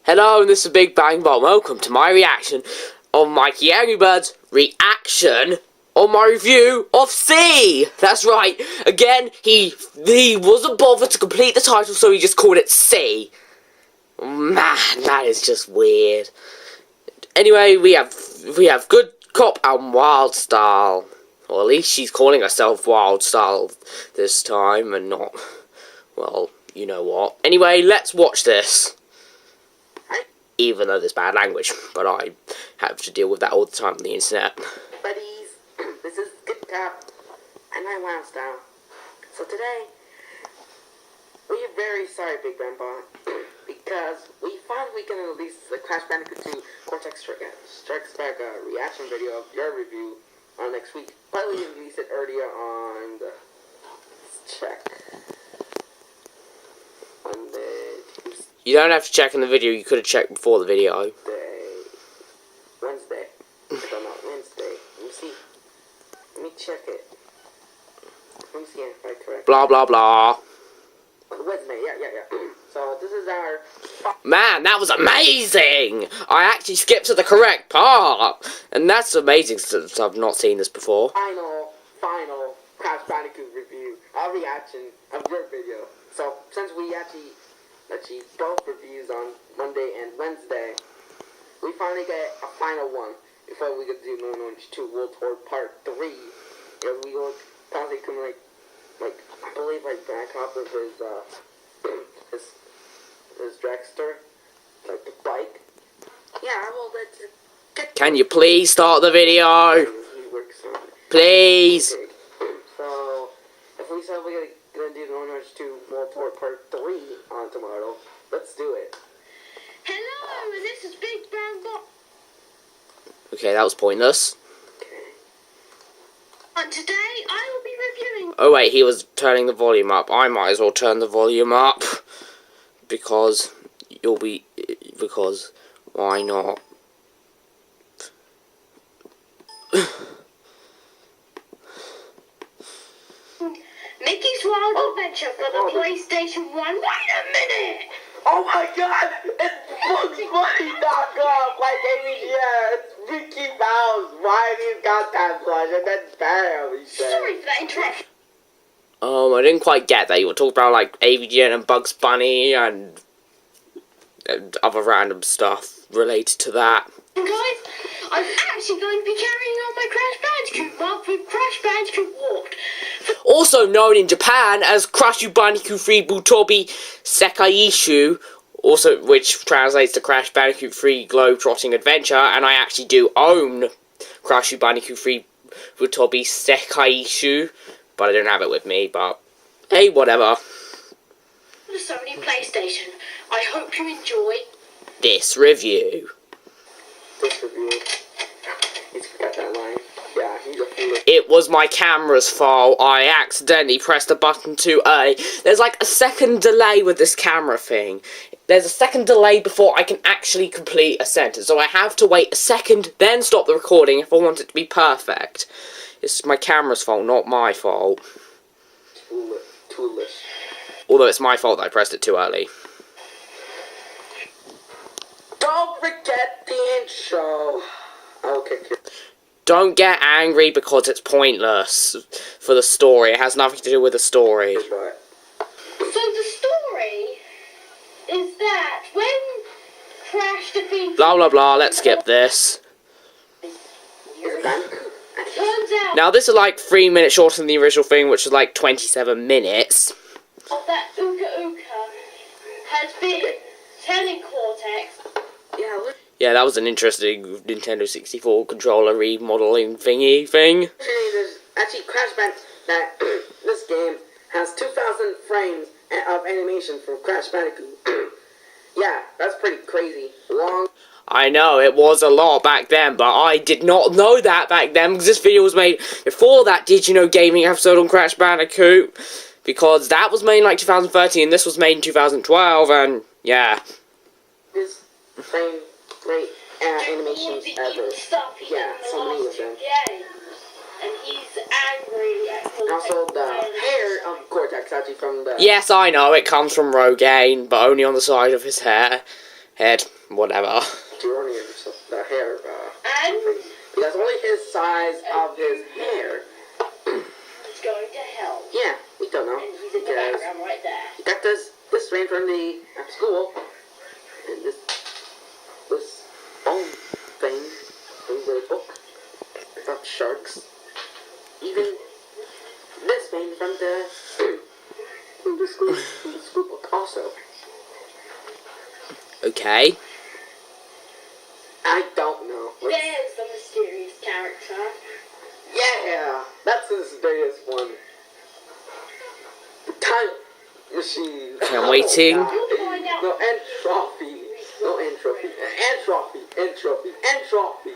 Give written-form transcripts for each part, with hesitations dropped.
Hello, and this is Big Bang Bomb. Welcome to my reaction of MikeyAngryBirds reaction on my review of C. That's right. Again, he wasn't bothered to complete the title, so he just called it C. Man, that is just weird. Anyway, we have Good Cop and Wild Style. Or at least she's calling herself Wild Style this time, and not, well, you know what. Anyway, let's watch this. Even though there's bad language, but I have to deal with that all the time on the internet. Buddies, this is Good Cop, and I'm Wild Style. So today, we are very sorry, Big Grandpa, because we finally can release the Crash Bandicoot 2 Cortex Strikes Back reaction video of your review next week. But we released it earlier on the... Let's check. On the... You don't have to check in the video, you could have checked before the video. Wednesday. Wednesday. Let me see. Let me check it. Let me see if I'm correct. Blah, blah, blah. Wednesday, yeah. So, this is our... Man, that was amazing! I actually skipped to the correct part! And that's amazing since I've not seen this before. Final Crash Bandicoot review. Our reaction of your video. So, since we actually both reviews on Monday and Wednesday, we finally get a final one before we could do No Orange 2 World Tour Part 3. Yeah, we will probably come like I believe back off of his dragster, like the bike. Yeah, well, let's get. Can you please start the video? He works on it. Please. Okay. So, if we said we're gonna do No Orange 2 World Tour Part 3 on tomorrow, let's do it. Hello, this is Big Bang Bomb. Okay, that was pointless. And today I will be reviewing. Oh wait, he was turning the volume up. I might as well turn the volume up. Because why not? Mickey's Wild Adventure for the PlayStation 1. Wait a minute! Oh my god! It's Bugs Bunny knockoff! Like AVGN! It's Mickey Mouse! Why he's got that plush? And then bam! He said. Sorry for that interruption. I didn't quite get that. You were talking about like AVGN and Bugs Bunny and other random stuff related to that. Guys, I'm actually going to be carrying on my Crash Bandicoot mark with Crash Bandicoot Warped. Also known in Japan as Crash Bandicoot 3 Butobi Sekaishu, also which translates to Crash Bandicoot 3 Globe-Trotting Adventure, and I actually do own Crash Bandicoot 3 Butobi Sekaishu, but I don't have it with me, but hey, whatever. The Sony PlayStation. I hope you enjoy this review. This review. He's got that line. Yeah, he's a fool. It was my camera's fault. I accidentally pressed the button too early. There's like a second delay with this camera thing. There's a second delay before I can actually complete a sentence. So I have to wait a second, then stop the recording if I want it to be perfect. It's my camera's fault, not my fault. Toolish. Although it's my fault that I pressed it too early. Don't forget the intro. Okay. Don't get angry because it's pointless for the story. It has nothing to do with the story. So the story is that when Crash defeats... Blah blah blah, let's skip this. Turns out Now this is like 3 minutes shorter than the original thing, which is like 27 minutes. that Uka Uka has been telling Cortex. Yeah, Yeah, that was an interesting Nintendo 64 controller remodeling thingy thing. Actually, Crash Bandicoot, this game has 2,000 frames of animation from Crash Bandicoot. Yeah, that's pretty crazy. Long. I know, it was a lot back then, but I did not know that back then, because this video was made before that Did You Know Gaming episode on Crash Bandicoot, because that was made in like 2013, and this was made in 2012, and yeah. This same great animations ever. Yeah, so many of them. and he's angry at And also the hair of Cortex actually from the... Yes, I know, it comes from Rogaine, but only on the side of his head, whatever. The hair, and because only his size of his hair. he's going to hell. Yeah, we don't know. And he's in the background right there. He got this rain from the at school, and this bone thing from the book about sharks. Even this thing from the school book also. Okay. I don't know. There's the mysterious character. Yeah, that's the mysterious one. The time machine. Okay, I'm waiting. You'll find out. No entropy. No entropy. Entropy.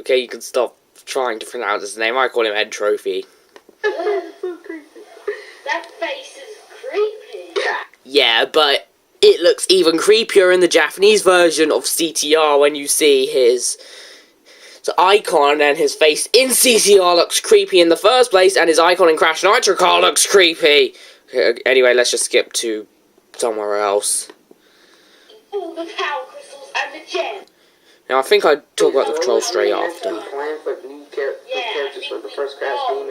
Okay, you can stop trying to pronounce his name. I call him Ed Trophy. So creepy. That face is creepy. Yeah. Yeah, but it looks even creepier in the Japanese version of CTR when you see his icon, and his face in CTR looks creepy in the first place, and his icon in Crash Nitro Car looks creepy. Okay, anyway, let's just skip to somewhere else. All the power crystals and the gems. Now, I think I'd talk about the control straight after. Plan for new characters from the first Crash game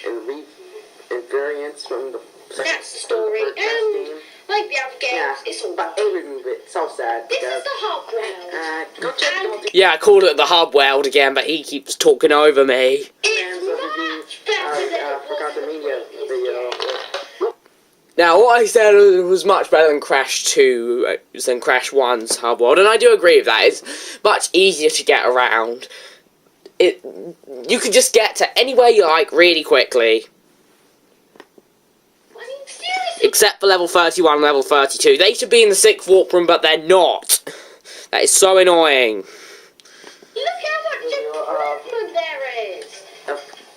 and variants from the second. That's the story. From the first Crash game. Like the other games, Yeah, it's all but every move it's so sad This because is the hub world. go check the multi- Yeah, I called it the Hub World again, but he keeps talking over me. It's much better than it forgot the was in media the previous video. Now, what I said was much better than Crash 2, than Crash 1's Hub World, and I do agree with that. It's much easier to get around. You can just get to anywhere you like really quickly. I mean, seriously. Except for level 31 and level 32. They should be in the 6th warp room, but they're not. That is so annoying. Look how much improvement there is.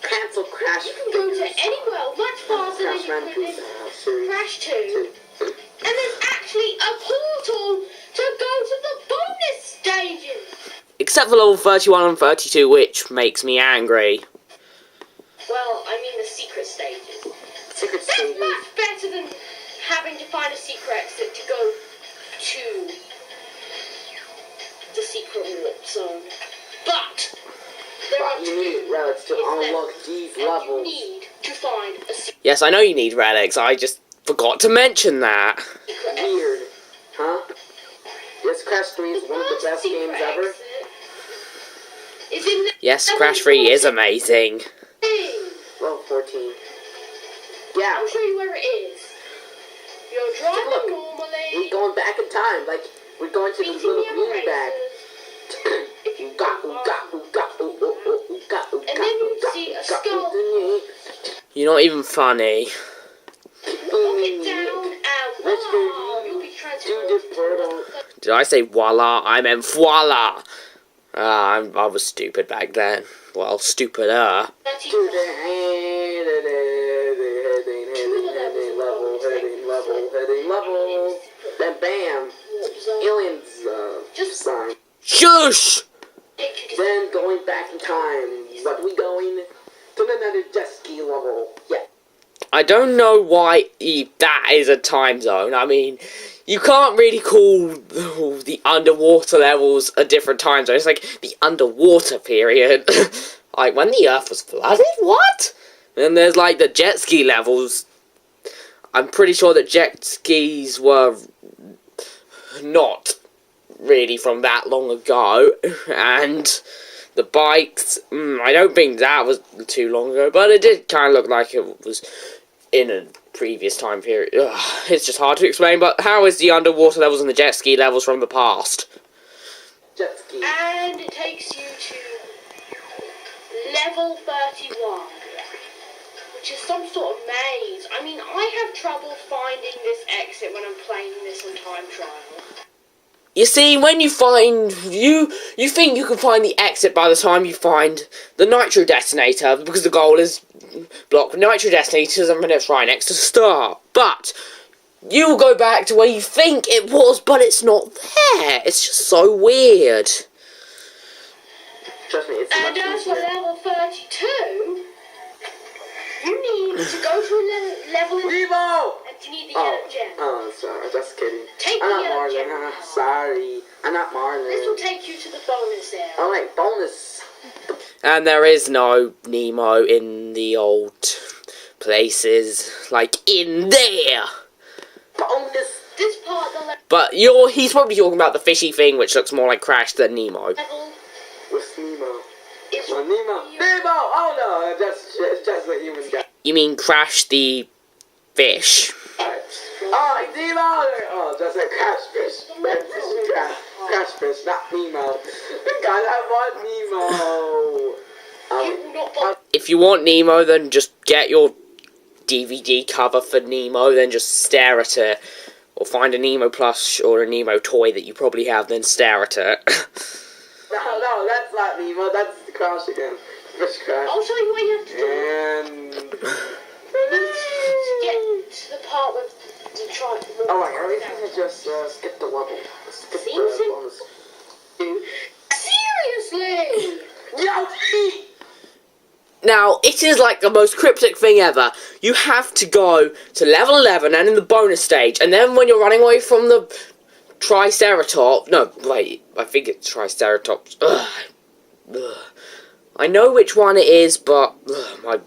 Cancel Crash. You can go to any world much faster than Crash you could Bandicoot in series. Crash 2. And there's actually a portal to go to the bonus stages. Except for level 31 and 32, which makes me angry. Well, I mean the secret stages. Secret That's stages. much better than having to find a secret exit to go to the secret warp zone. But there are You need relics to unlock these and levels. you need to find a secret Yes, I know you need relics, I just forgot to mention that. exit. Weird. Huh? Yes, Crash 3 is one of the first best secret games ever. exit is in the Yes, Crash 3 is amazing. thing. Level 14. Yeah. I'll show you where it is. You're Take a driving look. We're normally. going back in time. Like, we're going to the Beating little the green other bag. racers. If you And then you see a skull. You're not even funny. Knock it down and voila, you'll be Do transformed this into portal. Did I say voila? I meant voila. I was stupid back then. Well, stupider. Level. Then bam. Aliens, Just sign. Shush! take you to Then going back in time. What we going? To another jet ski level. Yeah. I don't know why that is a time zone. I mean, you can't really call the underwater levels a different time zone. It's like the underwater period. Like when the Earth was flooded? What? And there's like the jet ski levels. I'm pretty sure that jet skis were not really from that long ago. And the bikes, I don't think that was too long ago. But it did kind of look like it was in a previous time period. Ugh, it's just hard to explain, but how is the underwater levels and the jet ski levels from the past? Jet ski. and it takes you to level 31, which is some sort of maze. I mean, I have trouble finding this exit when I'm playing this on time trial. You see, when you find, you think you can find the exit by the time you find the nitro detonator, because the goal is block the nitro detonators and it's right next to the star. But you will go back to where you think it was, but it's not there. It's just so weird. Trust me, it's And much as for easier. level 32, you need to go to a level Nemo! and you need the yellow gem. Oh, sorry, just kidding. Take I'm the not yellow gem. Marlin. Sorry, I'm not Marlin. This will take you to the bonus area. Alright, bonus. And there is no Nemo in the old places, like in there. Bonus. This part of the But he's probably talking about the fishy thing, which looks more like Crash than Nemo. level What's Nemo? is Oh, Nemo. Nemo! Oh no, it's just what humans got. You mean Crash the fish? Oh, Nemo! Oh, just like Crash Fish. Crash Fish, not Nemo. God, I want Nemo. you will not bother. If you want Nemo, then just get your DVD cover for Nemo, then just stare at it. Or find a Nemo plush or a Nemo toy that you probably have, then stare at it. No, that's not Nemo. That's the Crash again. Fish Crash. I'll show you what you have to do. And... You need to get to the part with the tribe. Oh my god, we can just skip the level. Skip Seems the bonus. Seriously! Yoshi! Now, it is like the most cryptic thing ever. You have to go to level 11 and in the bonus stage, and then when you're running away from the Triceratops... No, wait, I think it's Triceratops. Ugh. I know which one it is, but my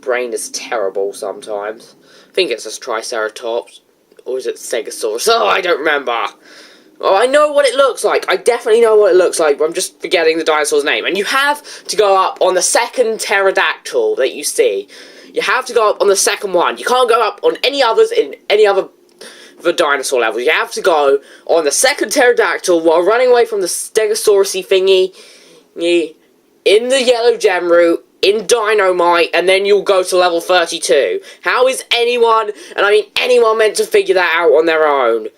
brain is terrible sometimes. I think it's a Triceratops. Or is it Stegosaurus? Oh, I don't remember. Oh, I know what it looks like. I definitely know what it looks like, but I'm just forgetting the dinosaur's name. And you have to go up on the second pterodactyl that you see. You have to go up on the second one. You can't go up on any others in any other the dinosaur levels. You have to go on the second pterodactyl while running away from the Stegosaurus thingy in the yellow gem route, in Dynamite, and then you'll go to level 32. How is anyone, and I mean anyone, meant to figure that out on their own?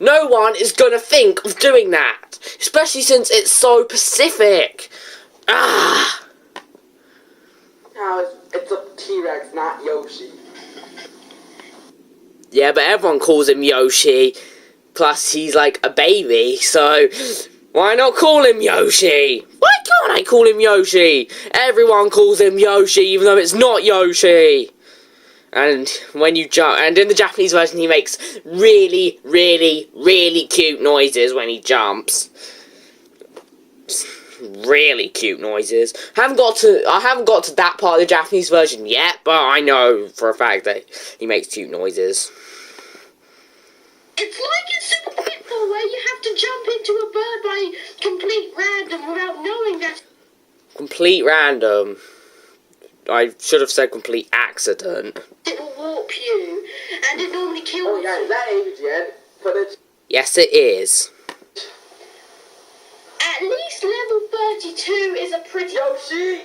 No one is going to think of doing that, especially since it's so specific. Ah! Now it's a T-Rex, not Yoshi. Yeah, but everyone calls him Yoshi. Plus, he's like a baby, so why not call him Yoshi? Why can't I call him Yoshi? Everyone calls him Yoshi, even though it's not Yoshi. And when you jump, and in the Japanese version, he makes really, really, really cute noises when he jumps. Really cute noises. I haven't got to that part of the Japanese version yet, but I know for a fact that he makes cute noises. It's like in Super Pitfall where you have to jump into a bird by complete random without knowing that. Complete random. I should have said complete accident. It will warp you, and it normally kills Oh yeah, you. is that age yet? But it's... Yes, it is. At least level 32 is a pretty... Yoshi!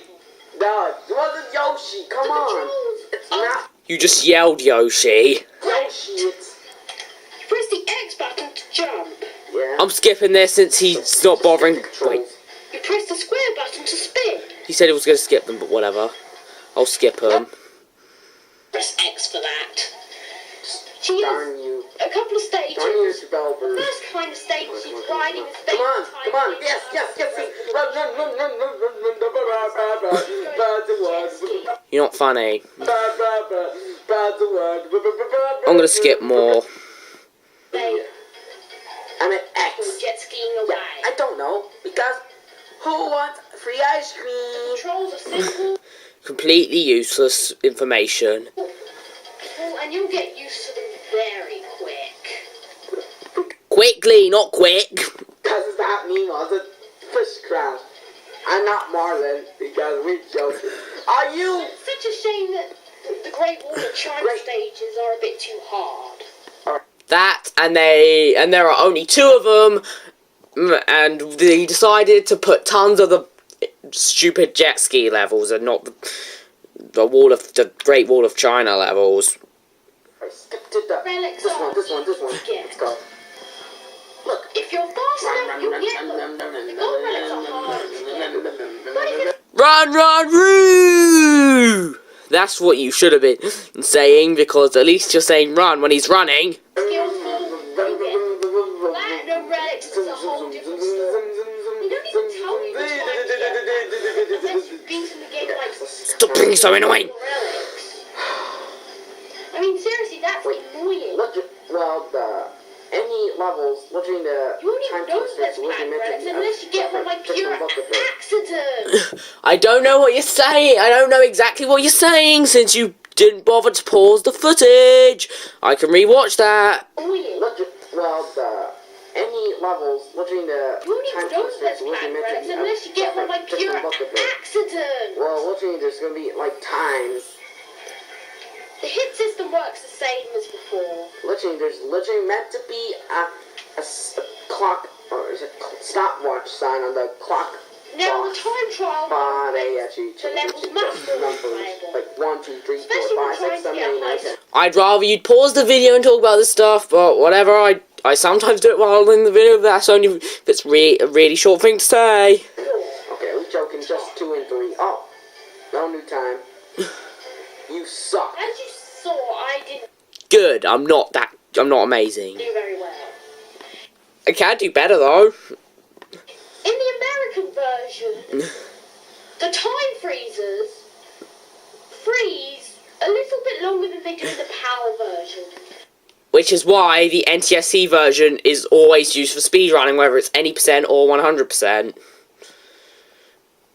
No, it wasn't Yoshi, come The on! controls It's are- not You just yelled Yoshi. Yoshi, it's... You press the X button to jump. Yeah. I'm skipping this since he's not bothering. Wait, You press the square button to spin. he said he was going to skip them, but whatever. I'll skip them. Press X for that. She Darn has you. a couple of stages. Darn you, The developers. first kind of stage is riding a Come on, yes, run, bad word. You're not funny. Bad word. I'm going to skip more. I'm an X. Jet skiing away. I don't know, because who wants free ice cream? Controls are simple, Completely useless information. and you'll get used to them very quick. Quickly, not quick. Because it's not Nemo, it's a fish crash. I'm not Marlin, because we're joking. Are you? It's such a shame that the Great Wall of China stages are a bit too hard. That, and there are only 2 of them, and they decided to put tons of the stupid jet ski levels and not the Great Wall of China levels. I skipped it up. Relics This are one. easy. Let's go. Look. If you're fast enough, you'll get them. The gold relics are hard to get. But if you're Run, run, roo! That's what you should have been saying, because at least you're saying run when he's running. skillful, you get platinum relics. It's a whole different story. They don't even tell me which ones get thing is so annoying. I mean, seriously, that's annoying. Any levels, looking the You won't even know there's packed relics unless you get one by pure accident. I don't know what you're saying. I don't know exactly what you're saying since you didn't bother to pause the footage. I can rewatch that. Annoying. Any levels, looking the You won't even know there's packed relics unless you get one by pure accident. Well, looking, there's gonna be like times. The hit system works the same as before. Literally, there's literally meant to be a clock, or is it stopwatch sign on the clock Now, box. the time trial But they makes actually the levels just much more numbers, playable. like 1, 2, 3, 4, Especially when 5, 6, trying to 7, get 8, 9, high 10. I'd rather you'd pause the video and talk about this stuff, but whatever. I sometimes do it while in the video. That's only if it's a really short thing to say. Okay, we're joking. Just 2 and 3. Oh, no new time. You suck. As you saw, I didn't Good. I'm not amazing. do very well. I can do better though. In the American version, the time freezers freeze a little bit longer than they do in the PAL version. Which is why the NTSC version is always used for speedrunning, whether it's any percent or 100%.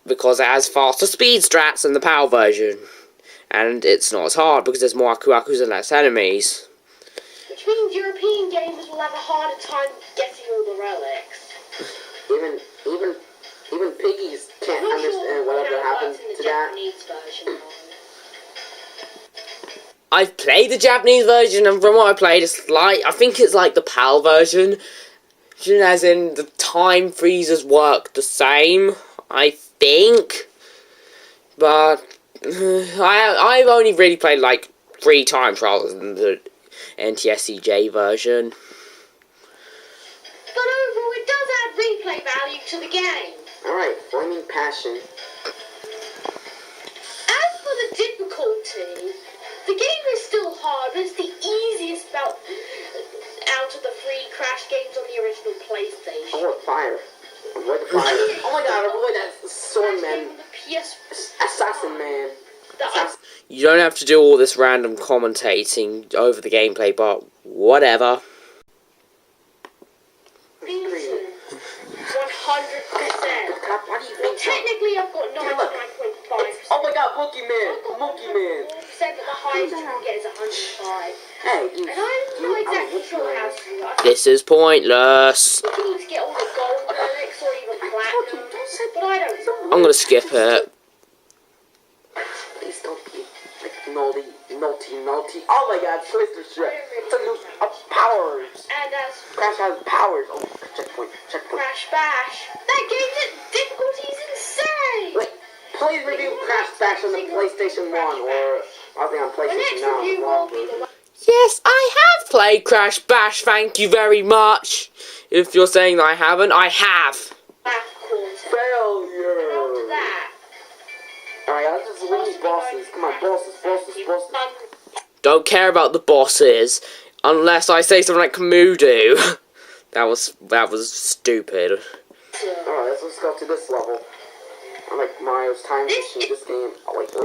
Because it has faster speed strats than the PAL version. And it's not as hard because there's more Aku-Akus and less enemies. Which means European gamers will have a harder time getting all the relics. Even piggies can't I'm not understand sure whatever how it happened works in the to that. Japanese version. I've played the Japanese version, and from what I played, I think it's like the PAL version. As in, the time freezers work the same, I think. But I've only really played like 3 time trials in the NTSCJ version. But overall, it does add replay value to the game. Alright, flaming passion. As for the difficulty, the game is still hard, but it's the easiest out of the 3 Crash games on the original PlayStation. I want fire. Avoid the fire. Oh my god, avoid that sword Crash game man. on the PS... Assassin man. You don't have to do all this random commentating over the gameplay, but whatever. 100%. Why do you Well, think so? technically, I've got 99.5%. Oh my god, Monkey Man! Monkey Man! 4%, but the highest you can get is 105. Hey, dude. And I'm not exactly sure how to do that. This is pointless. You can either get all the gold relics or even platinum, but I don't know. I'm gonna skip it. Please don't be like naughty. Oh my god, Twister Strike. It's a new powers. And as Crash has powers. Oh, checkpoint. Crash Bash, that game's difficulty is insane! Wait, please review Crash Bash on the PlayStation 1 or I think on The next PlayStation now. review will be the one. Yes, I have played Crash Bash, thank you very much. If you're saying that I haven't, I have. Back quarter. And after Failure. that, Alright, let's just win these bosses. Come on, bosses. Don't care about the bosses, unless I say something like Kamudu. That was stupid. Alright, let's go to this level. I like Mario's Time Machine. This game. Oh, wait. Can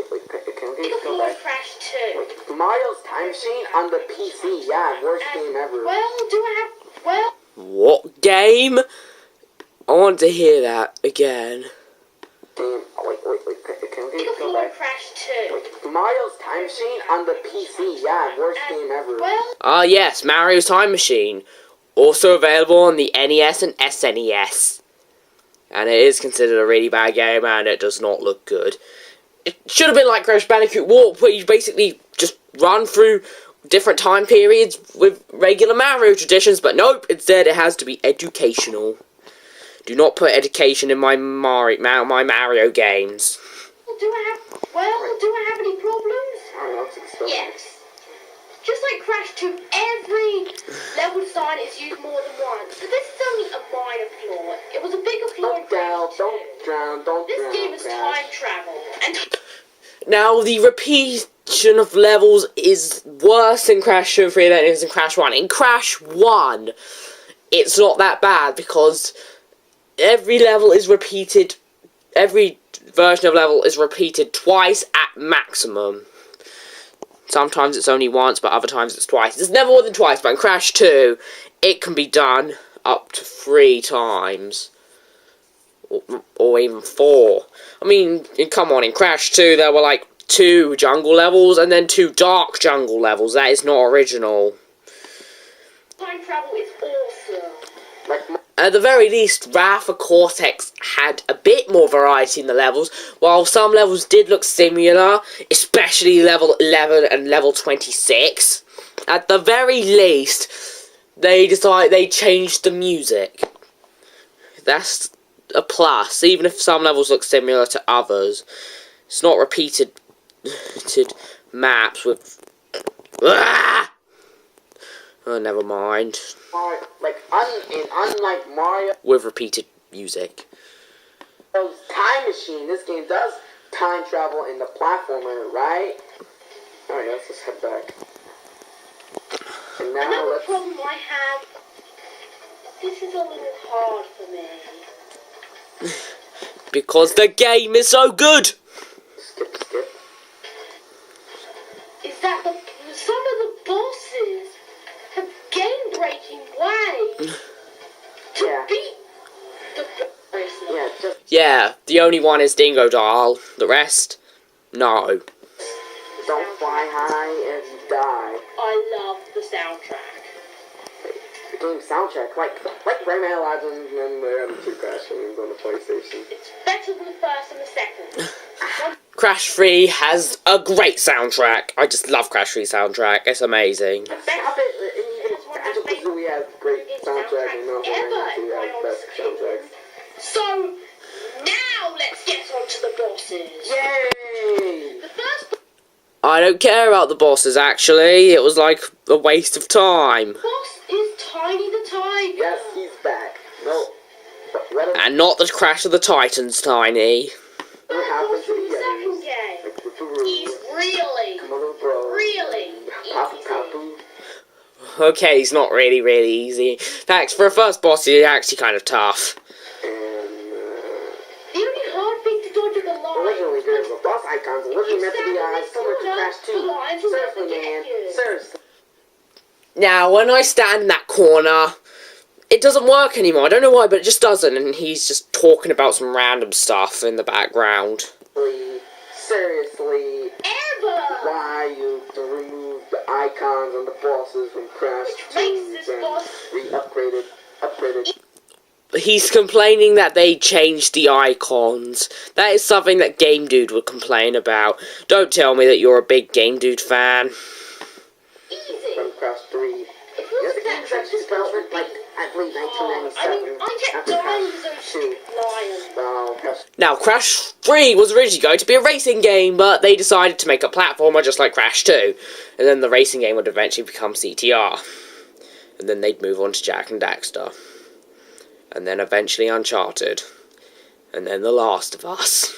we go back? Crash 2. Wait, Mario's Time Machine on the PC. Yeah, worst game ever. What game? I want to hear that again. Game. Oh, wait. Can we go back? Crash 2. Wait, Mario's Time Machine on the PC. Yeah, worst game ever. Ah yes, Mario's Time Machine. Also available on the NES and SNES. And it is considered a really bad game and it does not look good. It should have been like Crash Bandicoot Warp, where you basically just run through different time periods with regular Mario traditions, but nope, instead it has to be educational. Do not put education in my Mario games. Do I have any problems? Yes. Just like Crash 2, every level design is used more than once. But this is only a minor flaw. It was a bigger flaw in Crash 2. This game is time travel. And Now, the repetition of levels is worse in Crash 2 and 3 than it is in Crash 1. In Crash 1, it's not that bad because every level is repeated, every version of level is repeated twice at maximum. Sometimes it's only once, but other times it's twice. It's never more than twice, but in Crash 2, it can be done up to 3 times. Or even 4. I mean, come on, in Crash 2 there were like 2 jungle levels and then 2 dark jungle levels. That is not original. Time travel is awesome. At the very least, Wrath of Cortex had a bit more variety in the levels, while some levels did look similar, especially level 11 and level 26. At the very least, they changed the music. That's a plus, even if some levels look similar to others. It's not repeated maps with... Oh, never mind. Unlike Mario, with repeated music. Time Machine, this game does time travel in the platformer, right? Alright, let's just head back. And now Another problem I have, this is a little hard for me. Because the game is so good! Skip. Is that some of the bosses have game-breaking ways to beat the boss. Yeah, the only one is Dingo Doll. The rest, no. Don't fly high and you die. I love the soundtrack. The game soundtrack, like Rayman Legends and the other 2 Crash games on the PlayStation. It's better than the first and the second. Crash 3 has a great soundtrack. I just love Crash 3 soundtrack. It's amazing. Stop it! Even Banjo-Kazooie has great soundtrack and also Rayman 2 has best soundtracks. So, now let's get on to the bosses. Yay! The first I don't care about the bosses, actually. It was like a waste of time. boss is Tiny the Tiger. Yes, he's back. No. And not the Crash of the Titans, Tiny. What happened to the second game? He's really easy. Okay, he's not really easy. In fact, for a first boss, he's actually kind of tough. The only hard thing to dodge are the lions. Originally, there were boss icons looking meant to be similar to Crash 2. Seriously, man. Seriously. Now, when I stand in that corner, it doesn't work anymore. I don't know why, but it just doesn't. And he's just talking about some random stuff in the background. Seriously. Why you remove the icons on the bosses from Crash 2 and upgraded. He's complaining that they changed the icons. That is something that Game Dude would complain about. Don't tell me that you're a big Game Dude fan. From Crash 3. Yes, the game was actually development, like, I believe 1997. I kept dying to those stupid lions. Now, Crash 3 was originally going to be a racing game, but they decided to make a platformer just like Crash 2. And then the racing game would eventually become CTR. And then they'd move on to Jak and Daxter. And then eventually Uncharted. And then The Last of Us.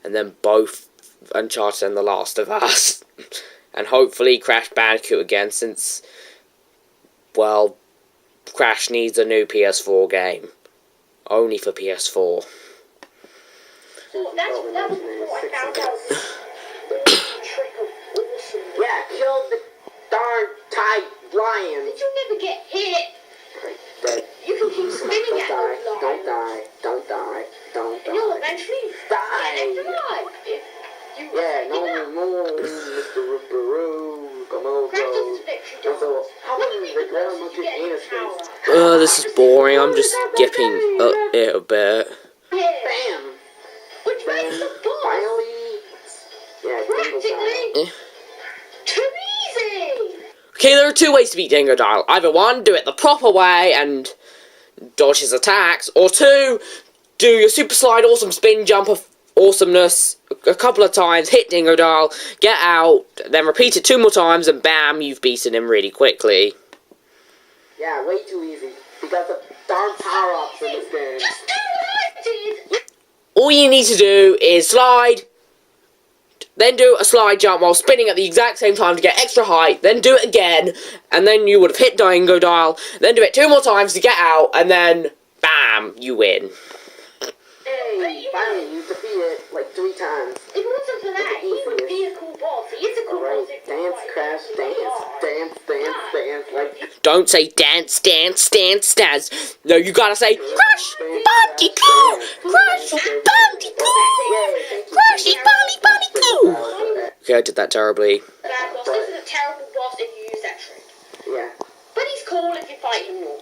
And then both Uncharted and The Last of Us. And hopefully Crash Bandicoot again, since, well, Crash needs a new PS4 game. Only for PS4. That was before I found out the trick of awesome. Yeah, kill the darn tight lion. Did you never get hit? Dead. You can keep spinning at those lions. Don't die. And you'll eventually get extra life. No, Mr. Ripperoo, come over. Crash doesn't fix you, So, how many regret much anus face? This is boring. I'm just skipping it a bit. Bam! Which makes the boss Finally, practically too easy. Okay, there are 2 ways to beat Dingo Dial. Either 1, do it the proper way and dodge his attacks, or 2, do your super slide, awesome spin jump of awesomeness a couple of times, hit Dingo Dial, get out, then repeat it 2 more times, and bam, you've beaten him really quickly. Yeah, way too easy. Because of darn power-ups in this game. Just do what I did. All you need to do is slide, then do a slide jump while spinning at the exact same time to get extra height, then do it again, and then you would have hit Dingo Dial, then do it 2 more times to get out, and then, bam, you win. Hey, finally, you defeated like 3 times. If it wasn't for that, he would be a cool boss. He is a cool boss. Dance, Crash, dance, like... Don't say dance, dance, dance, dance. No, you gotta say Crash Bandicoot! Crash Bandicoot! Crash Bandicoot! Okay, I did that terribly. Bad boss. This is a terrible boss if you use that trick. Yeah. But he's cool if you fight him more.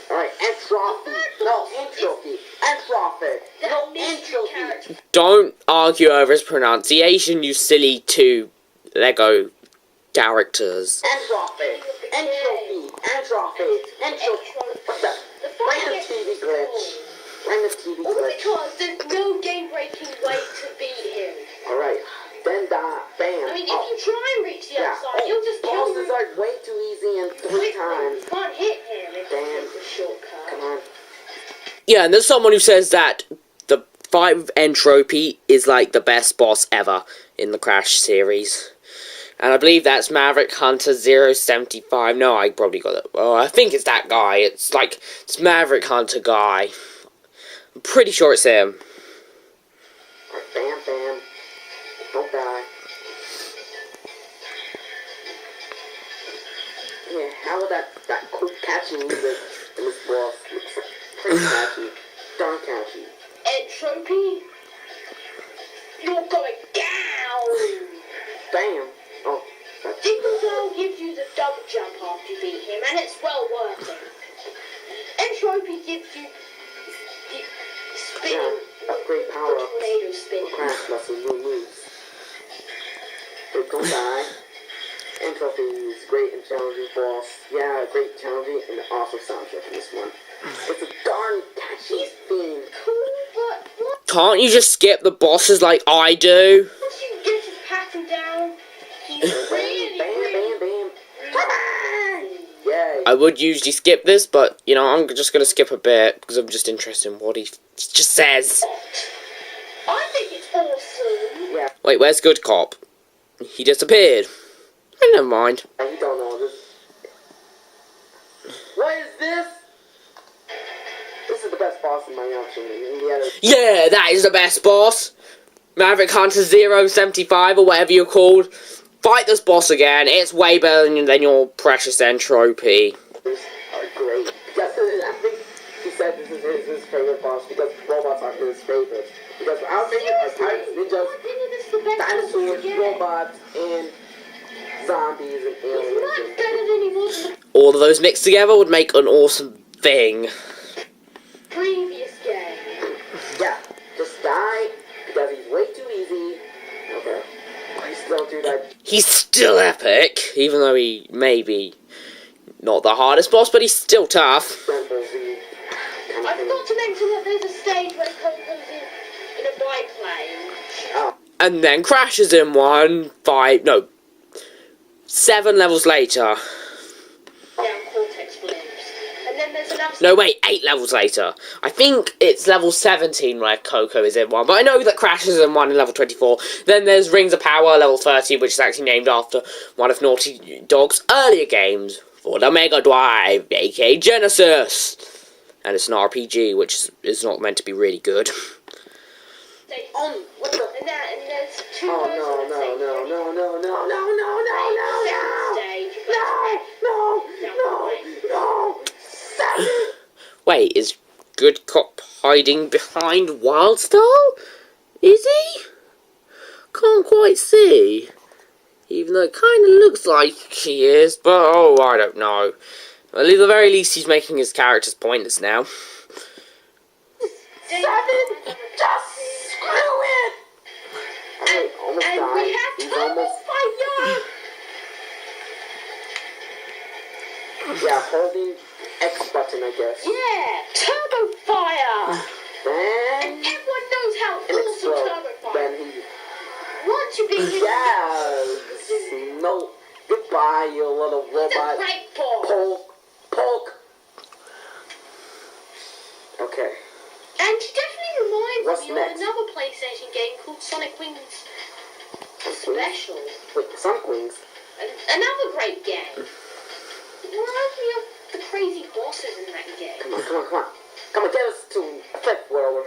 Alright, entropy. No, entropy. Entropy. No, entropy. Don't argue over his pronunciation, you silly 2 Lego characters. Entropy. What's that? Random TV glitch. All because there's no game-breaking way to beat him. Alright, then bam. I mean, if you try and reach the other side, he'll just kill you. Bosses are way too easy and 3 times. You can't hit him if it's a shortcut. Come on. Yeah, and there's someone who says that the fight with Entropy is like the best boss ever in the Crash series. And I believe that's Maverick Hunter 075. No, I probably got it. Oh, I think it's that guy. It's Maverick Hunter guy. I'm pretty sure it's him. Bam. Don't die. Yeah, how would that cool catchy music in this boss looks pretty catchy. Darn catchy. Entropy, you're going down. Bam. Oh. Dingle gives you the double jump after you beat him, and it's well worth it. Entropy gives you the spinning, upgrade power up. tornado spin. Crash lots of new moves. But don't die. Entropy is great and challenging boss. Yeah, great challenging and awesome soundtrack in this one. It's a darn catchy theme. Cool, but what? Can't you just skip the bosses like I do? Once you get his pattern down, he's really, bam. Yay. I would usually skip this, but, you know, I'm just going to skip a bit, because I'm just interested in what he just says. I think it's awesome. Yeah. Wait, where's Good Cop? He disappeared. Oh, never mind. You don't know this. What is this? This is the best boss in my opinion. Yeah, that is the best boss. Maverick Hunter 075, or whatever you're called. Fight this boss again. It's way better than your precious Entropy. Are great. Because I think he said this is his favorite boss because robots are his favorites. Because our favorite are pirates, ninjas, dinosaurs, robots, and zombies and aliens. All of those mixed together would make an awesome thing. Previous game. Yeah, just die because he's way too easy. Okay. Please don't do that. He's still epic, even though he may be not the hardest boss, but he's still tough. I forgot to mention that there's a stage where Coco's in a biplane. Oh. And then crashes in 7 levels later. Down Cortex Blues. And then there's another... No, wait, 8 levels later. I think it's level 17 where Coco is in one, but I know that Crash is in one in level 24. Then there's Rings of Power, level 30, which is actually named after one of Naughty Dog's earlier games for the Mega Drive, aka Genesis. And it's an RPG, which is not meant to be really good. What the? And there's 2 Oh, versions no. of the same Stage. Wait, is Good Cop hiding behind Wildstar? Is he? Can't quite see. Even though it kind of looks like he is, but oh, I don't know. Well, at the very least, he's making his characters pointless now. 7? Just screw it! Okay, almost And died. we have He's Turbo almost... Fire! Yeah, holding X button, I guess. Yeah, Turbo Fire! Then... And everyone knows how And awesome explode. Turbo Fire Then is. he... Once you beat him, Yeah! No... Goodbye, you little he's a robot. great boss. Poke. Okay. And he definitely reminds What's me next? of another PlayStation game called Sonic Wings Special. Wait, Sonic Wings? Another great game. It reminds me of the crazy bosses in that game. Come on. Come on, get us to Effect World.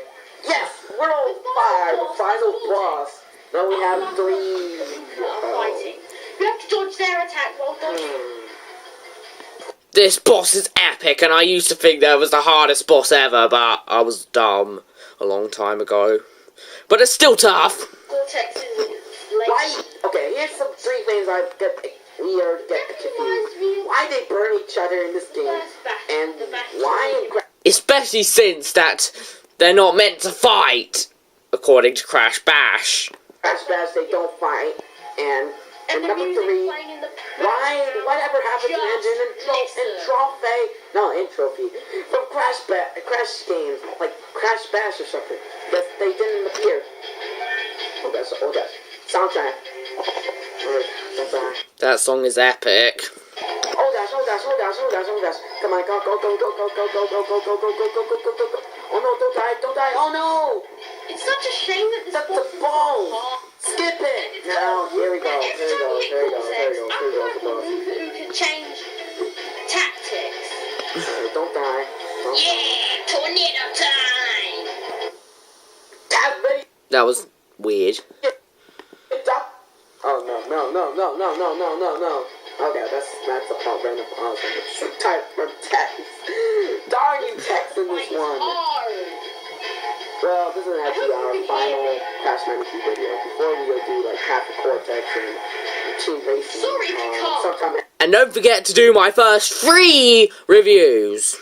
World 5, the final boss. Now we have 3. Fighting. You have to dodge their attack while dodging. This boss is epic, and I used to think that was the hardest boss ever, but I was dumb a long time ago. But it's still tough. Cortex is Why? Okay, here's some 3 things I get weird, get confused. Why they burn each other in this game, and why in especially since that they're not meant to fight, according to Crash Bash. Crash Bash, they don't fight, and number 3, whatever happened to engine and trophy, from Crash games, like Crash Bash or something, that they didn't appear. Oh gosh, soundtrack. That song is epic. Oh gosh. Come on, go. Oh no, don't die. Oh no! It's such a shame that this That's the ball! Skip it! Now, here we go. Who can change tactics. Don't die. Yeah, tornado time! That was weird. Oh no. Okay, that's a part random type of text. Darn you text in this one. Well, this is actually our final Crash Bandicoot video. Before we do like half the Cortex and Team Racing. Sometime. And don't forget to do my first 3 reviews,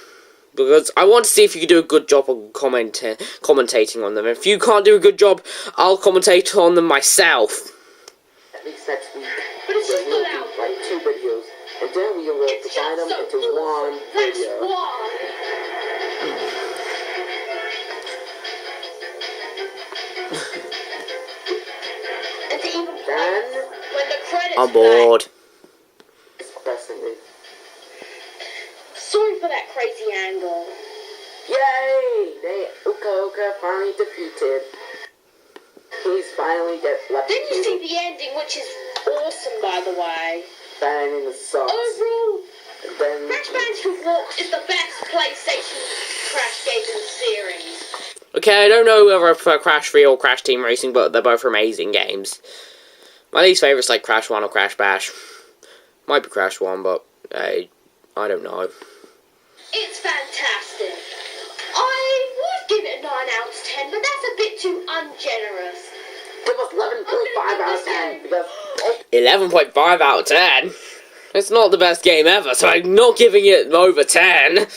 because I want to see if you can do a good job on commentating on them. If you can't do a good job, I'll commentate on them myself. At least next week. But it's just we'll do like 2 videos, and then we will divide them into 1 video. Then when the credits I'm bored. it's the best thing. Sorry for that crazy angle. Yay! Uka finally defeated. He's finally left. Then you see the ending, which is awesome, by the way. That ending sucks. Overall, Then Crash Bandicoot Walk is the best PlayStation Crash game in the series. Okay, I don't know whether I prefer Crash 3 or Crash Team Racing, but they're both amazing games. My least favourite's like Crash 1 or Crash Bash. Might be Crash 1, but I don't know. It's fantastic. I would give it a 9 out of 10, but that's a bit too ungenerous. give us 11.5 out of 10 because 11.5 out of 10? It's not the best game ever, so I'm not giving it over 10. 10 out of 10.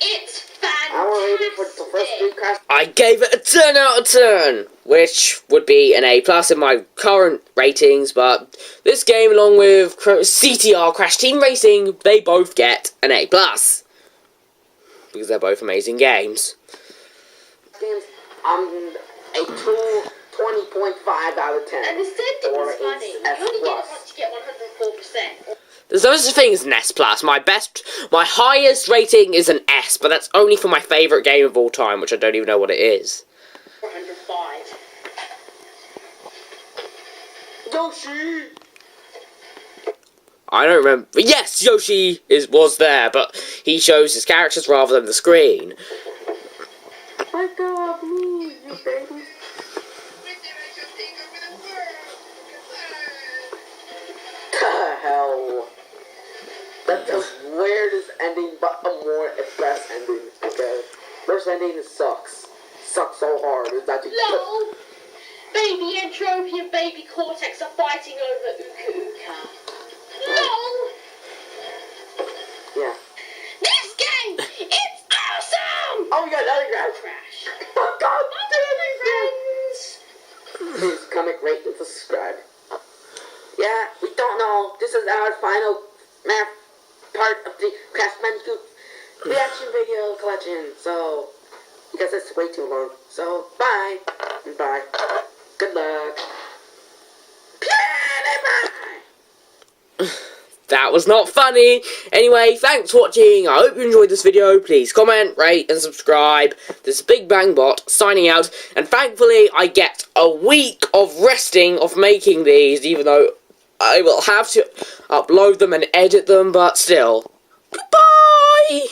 It's fantastic. our rating for the first 3 Crash. I gave it a 10 out of 10, which would be an A+ in my current ratings, but this game, along with CTR Crash Team Racing, they both get an A+. Because they're both amazing games. Games, a 20.5 out of 10. And the sentiment Or is funny. it's You only get it S+. once you get 104%. There's no such thing as an S+. My highest rating is an S, but that's only for my favourite game of all time, which I don't even know what it is. 105. Yoshi! I don't remember. Yes, Yoshi was there, but he shows his characters rather than the screen. Let go of me, you baby. The hell? That's the weirdest ending, but a more best ending. Okay, first ending sucks. Sucks so hard. It's actually LOL! Baby Entropy and Baby Cortex are fighting over Uka Uka. LOL! yeah. This game is awesome! Oh, we got another Crash. Crash. Oh God! Friends! Please comment, rate, and subscribe. Yeah, we don't know. This is our final part of the Crash Bandicoot reaction video collection. So, because it's way too long. So, bye. And bye. Good luck. Bye. That was not funny. Anyway, thanks for watching. I hope you enjoyed this video. Please comment, rate, and subscribe. This is Big Bang Bot signing out. And thankfully, I get a week of resting of making these, even though I will have to upload them and edit them, but still. Goodbye!